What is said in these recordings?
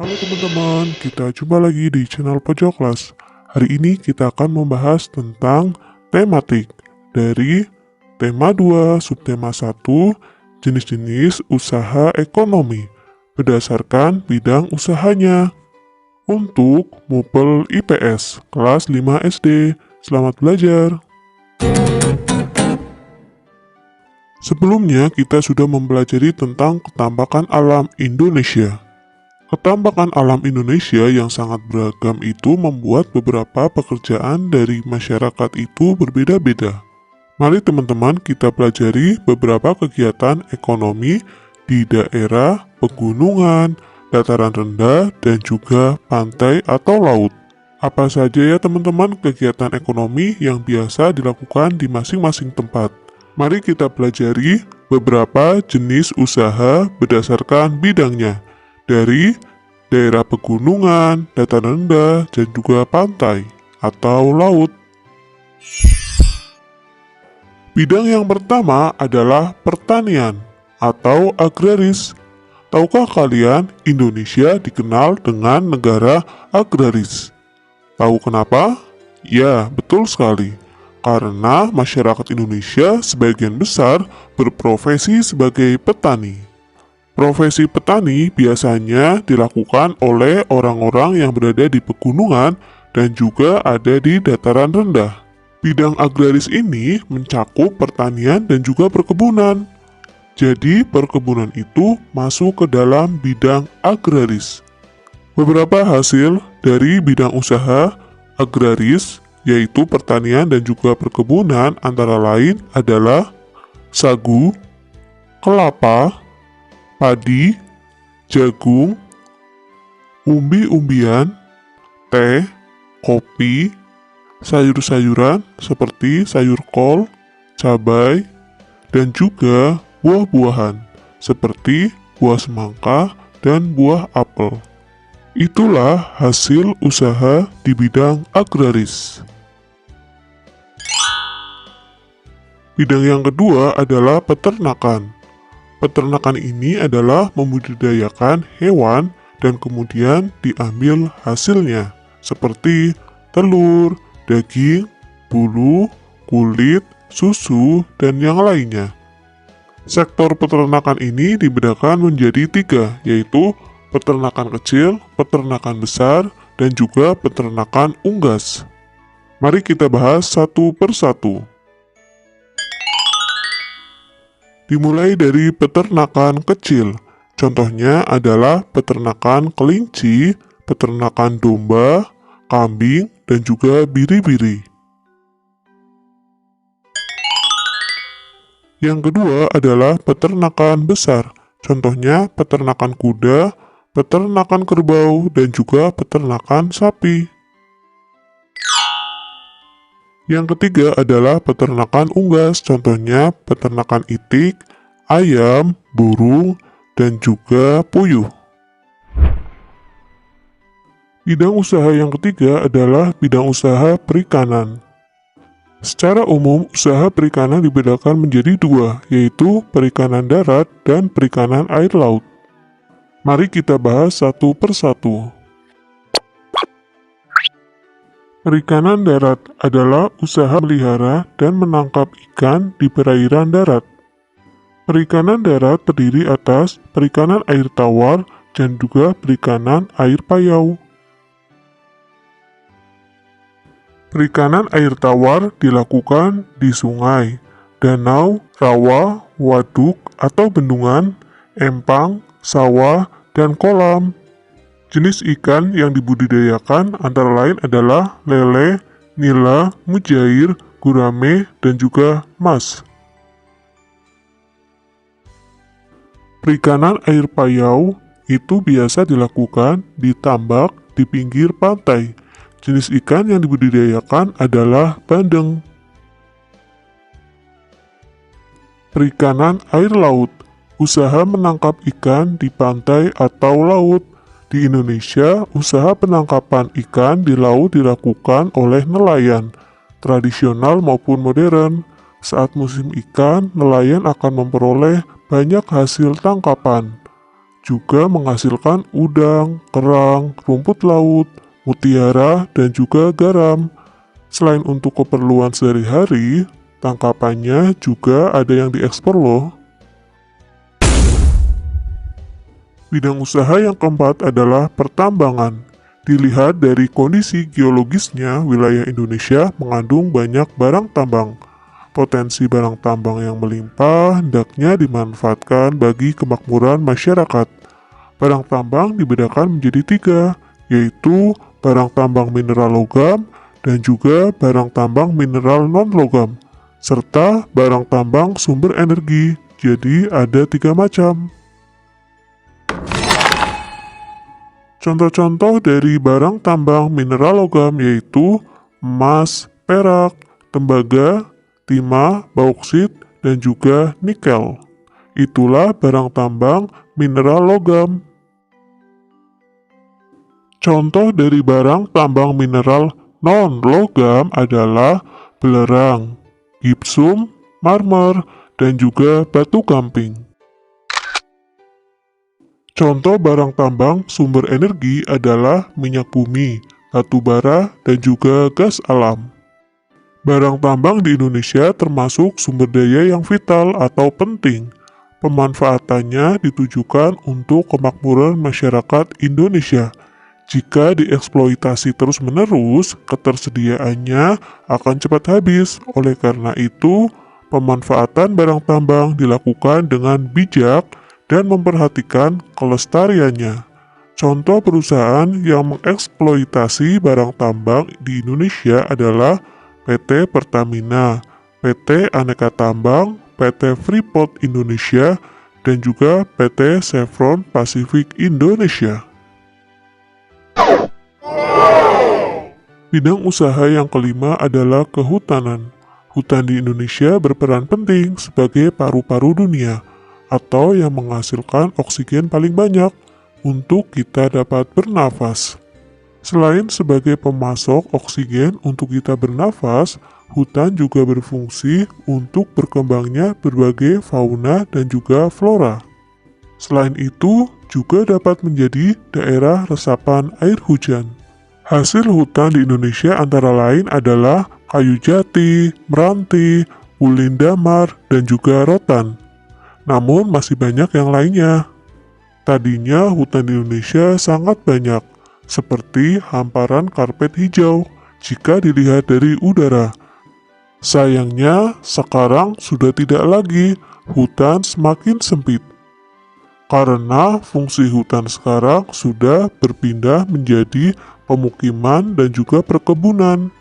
Halo teman-teman, kita jumpa lagi di channel Pojok Kelas. Hari ini kita akan membahas tentang tematik dari tema 2, subtema 1, jenis-jenis usaha ekonomi berdasarkan bidang usahanya. Untuk Mupel IPS kelas 5 SD. Selamat belajar. Sebelumnya kita sudah mempelajari tentang ketampakan alam Indonesia. Ketampakan alam Indonesia yang sangat beragam itu membuat beberapa pekerjaan dari masyarakat itu berbeda-beda. Mari teman-teman kita pelajari beberapa kegiatan ekonomi di daerah pegunungan, dataran rendah, dan juga pantai atau laut. Apa saja ya teman-teman kegiatan ekonomi yang biasa dilakukan di masing-masing tempat? Mari kita pelajari beberapa jenis usaha berdasarkan bidangnya dari daerah pegunungan, dataran rendah, dan juga pantai atau laut. Bidang yang pertama adalah pertanian atau agraris. Tahukah kalian Indonesia dikenal dengan negara agraris? Tahu kenapa? Ya, betul sekali. Karena masyarakat Indonesia sebagian besar berprofesi sebagai petani. Profesi petani biasanya dilakukan oleh orang-orang yang berada di pegunungan dan juga ada di dataran rendah. Bidang agraris ini mencakup pertanian dan juga perkebunan. Jadi perkebunan itu masuk ke dalam bidang agraris. Beberapa hasil dari bidang usaha agraris yaitu pertanian dan juga perkebunan antara lain adalah sagu, kelapa, padi, jagung, umbi-umbian, teh, kopi, sayur-sayuran seperti sayur kol, cabai, dan juga buah-buahan seperti buah semangka dan buah apel. Itulah hasil usaha di bidang agraris. Bidang yang kedua adalah peternakan. Peternakan ini adalah membudidayakan hewan dan kemudian diambil hasilnya seperti telur, daging, bulu, kulit, susu, dan yang lainnya. Sektor peternakan ini dibedakan menjadi 3, yaitu peternakan kecil, peternakan besar, dan juga peternakan unggas. Mari kita bahas satu persatu. Dimulai dari peternakan kecil. Contohnya adalah peternakan kelinci, peternakan domba, kambing, dan juga biri-biri. Yang kedua adalah peternakan besar. Contohnya peternakan kuda, peternakan kerbau, dan juga peternakan sapi. Yang ketiga adalah peternakan unggas. Contohnya peternakan itik, ayam, burung, dan juga puyuh. Bidang usaha yang ketiga adalah bidang usaha perikanan. Secara umum, usaha perikanan dibedakan menjadi 2, yaitu perikanan darat dan perikanan air laut. Mari kita bahas satu persatu. Perikanan darat adalah usaha melihara dan menangkap ikan di perairan darat. Perikanan darat terdiri atas perikanan air tawar dan juga perikanan air payau. Perikanan air tawar dilakukan di sungai, danau, rawa, waduk atau bendungan, empang, sawah, dan kolam. Jenis ikan yang dibudidayakan antara lain adalah lele, nila, mujair, gurame, dan juga mas. Perikanan air payau itu biasa dilakukan di tambak di pinggir pantai. Jenis ikan yang dibudidayakan adalah bandeng. Perikanan air laut, usaha menangkap ikan di pantai atau laut. Di Indonesia, usaha penangkapan ikan di laut dilakukan oleh nelayan, tradisional maupun modern. Saat musim ikan, nelayan akan memperoleh banyak hasil tangkapan. juga menghasilkan udang, kerang, rumput laut, mutiara, dan juga garam. Selain untuk keperluan sehari-hari, tangkapannya juga ada yang diekspor loh. Bidang usaha yang keempat adalah pertambangan. Dilihat dari kondisi geologisnya, wilayah Indonesia mengandung banyak barang tambang. Potensi barang tambang yang melimpah hendaknya dimanfaatkan bagi kemakmuran masyarakat. Barang tambang dibedakan menjadi 3, yaitu barang tambang mineral logam dan juga barang tambang mineral non-logam, serta barang tambang sumber energi. Jadi ada 3 macam. Contoh-contoh dari barang tambang mineral logam yaitu emas, perak, tembaga, timah, bauksit, dan juga nikel. Itulah barang tambang mineral logam. Contoh dari barang tambang mineral non-logam adalah belerang, gipsum, marmer, dan juga batu gamping. Contoh barang tambang sumber energi adalah minyak bumi, batu bara, dan juga gas alam. Barang tambang di Indonesia termasuk sumber daya yang vital atau penting. Pemanfaatannya ditujukan untuk kemakmuran masyarakat Indonesia. Jika dieksploitasi terus-menerus, ketersediaannya akan cepat habis. Oleh karena itu, pemanfaatan barang tambang dilakukan dengan bijak dan memperhatikan kelestariannya. Contoh perusahaan yang mengeksploitasi barang tambang di Indonesia adalah PT Pertamina, PT Aneka Tambang, PT Freeport Indonesia, dan juga PT Chevron Pacific Indonesia. Bidang usaha yang kelima adalah kehutanan. Hutan di Indonesia berperan penting sebagai paru-paru dunia, atau yang menghasilkan oksigen paling banyak untuk kita dapat bernafas. Selain sebagai pemasok oksigen untuk kita bernafas, hutan juga berfungsi untuk berkembangnya berbagai fauna dan juga flora. Selain itu, juga dapat menjadi daerah resapan air hujan. Hasil hutan di Indonesia antara lain adalah kayu jati, meranti, ulin damar, dan juga rotan. Namun masih banyak yang lainnya. Tadinya hutan di Indonesia sangat banyak, seperti hamparan karpet hijau jika dilihat dari udara. Sayangnya, sekarang sudah tidak lagi, hutan semakin sempit. Karena fungsi hutan sekarang sudah berpindah menjadi pemukiman dan juga perkebunan.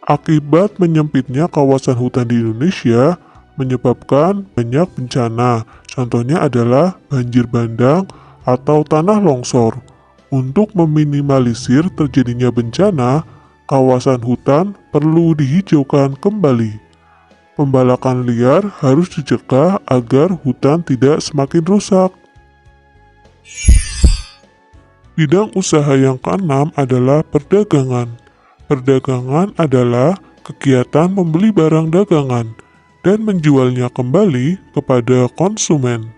Akibat menyempitnya kawasan hutan di Indonesia, menyebabkan banyak bencana. Contohnya adalah banjir bandang atau tanah longsor. Untuk meminimalisir terjadinya bencana, kawasan hutan perlu dihijaukan kembali. Pembalakan liar harus dicegah agar hutan tidak semakin rusak. Bidang usaha yang keenam adalah perdagangan. Perdagangan adalah kegiatan membeli barang dagangan dan menjualnya kembali kepada konsumen.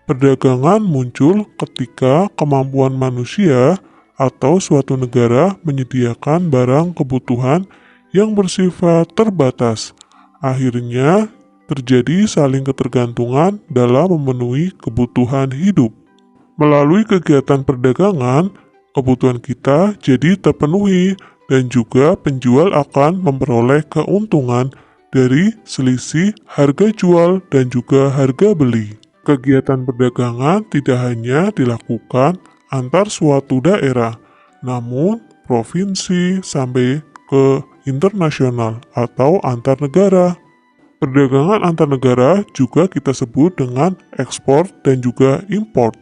Perdagangan muncul ketika kemampuan manusia atau suatu negara menyediakan barang kebutuhan yang bersifat terbatas. Akhirnya, terjadi saling ketergantungan dalam memenuhi kebutuhan hidup. Melalui kegiatan perdagangan, kebutuhan kita jadi terpenuhi dan juga penjual akan memperoleh keuntungan dari selisih harga jual dan juga harga beli. Kegiatan perdagangan tidak hanya dilakukan antar suatu daerah, namun provinsi sampai ke internasional atau antar negara. Perdagangan antar negara juga kita sebut dengan ekspor dan juga import.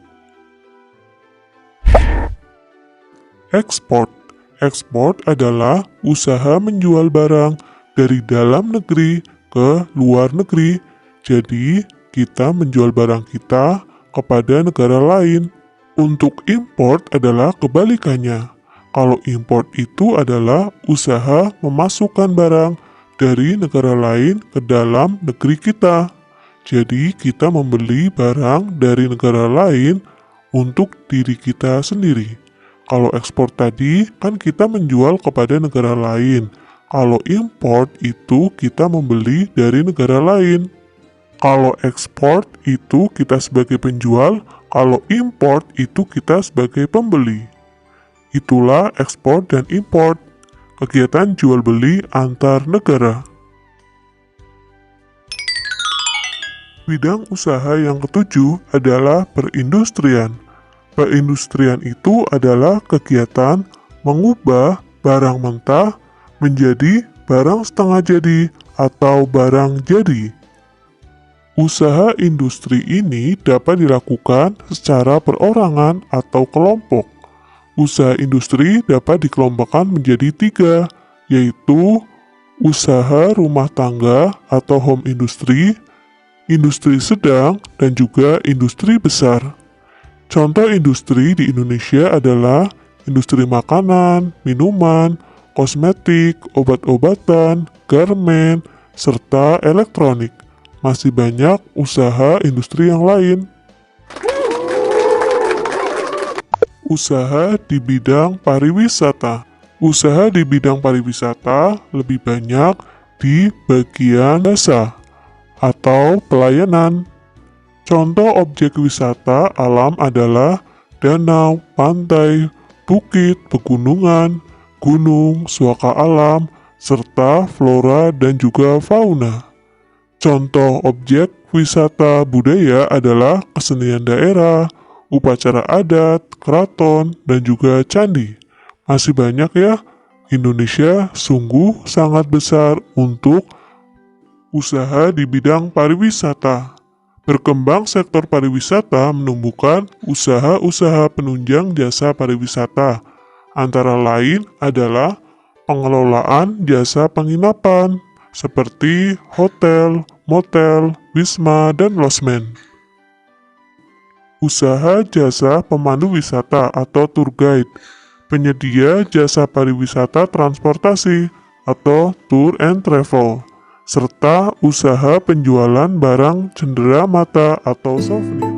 Ekspor adalah usaha menjual barang dari dalam negeri ke luar negeri. Jadi, kita menjual barang kita kepada negara lain. Untuk import adalah kebalikannya. Kalau import itu adalah usaha memasukkan barang dari negara lain ke dalam negeri kita. Jadi, kita membeli barang dari negara lain untuk diri kita sendiri. Kalau ekspor tadi kan kita menjual kepada negara lain. Kalau import itu kita membeli dari negara lain. Kalau ekspor itu kita sebagai penjual, kalau import itu kita sebagai pembeli. Itulah ekspor dan import, kegiatan jual beli antar negara. Bidang usaha yang ketujuh adalah perindustrian. Perindustrian itu adalah kegiatan mengubah barang mentah menjadi barang setengah jadi atau barang jadi. Usaha industri ini dapat dilakukan secara perorangan atau kelompok. Usaha industri dapat dikelompokkan menjadi 3, yaitu usaha rumah tangga atau home industry, industri sedang, dan juga industri besar. Contoh industri di Indonesia adalah industri makanan, minuman, kosmetik, obat-obatan, garmen, serta elektronik. Masih banyak usaha industri yang lain. Usaha di bidang pariwisata. Usaha di bidang pariwisata lebih banyak di bagian jasa atau pelayanan. Contoh objek wisata alam adalah danau, pantai, bukit, pegunungan, gunung, suaka alam, serta flora dan juga fauna. Contoh objek wisata budaya adalah kesenian daerah, upacara adat, keraton, dan juga candi. Masih banyak ya, Indonesia sungguh sangat besar untuk usaha di bidang pariwisata. Berkembang sektor pariwisata menumbuhkan usaha-usaha penunjang jasa pariwisata. Antara lain adalah pengelolaan jasa penginapan, seperti hotel, motel, wisma, dan losmen. Usaha jasa pemandu wisata atau tour guide, penyedia jasa pariwisata transportasi atau tour and travel, serta usaha penjualan barang cendera mata atau souvenir.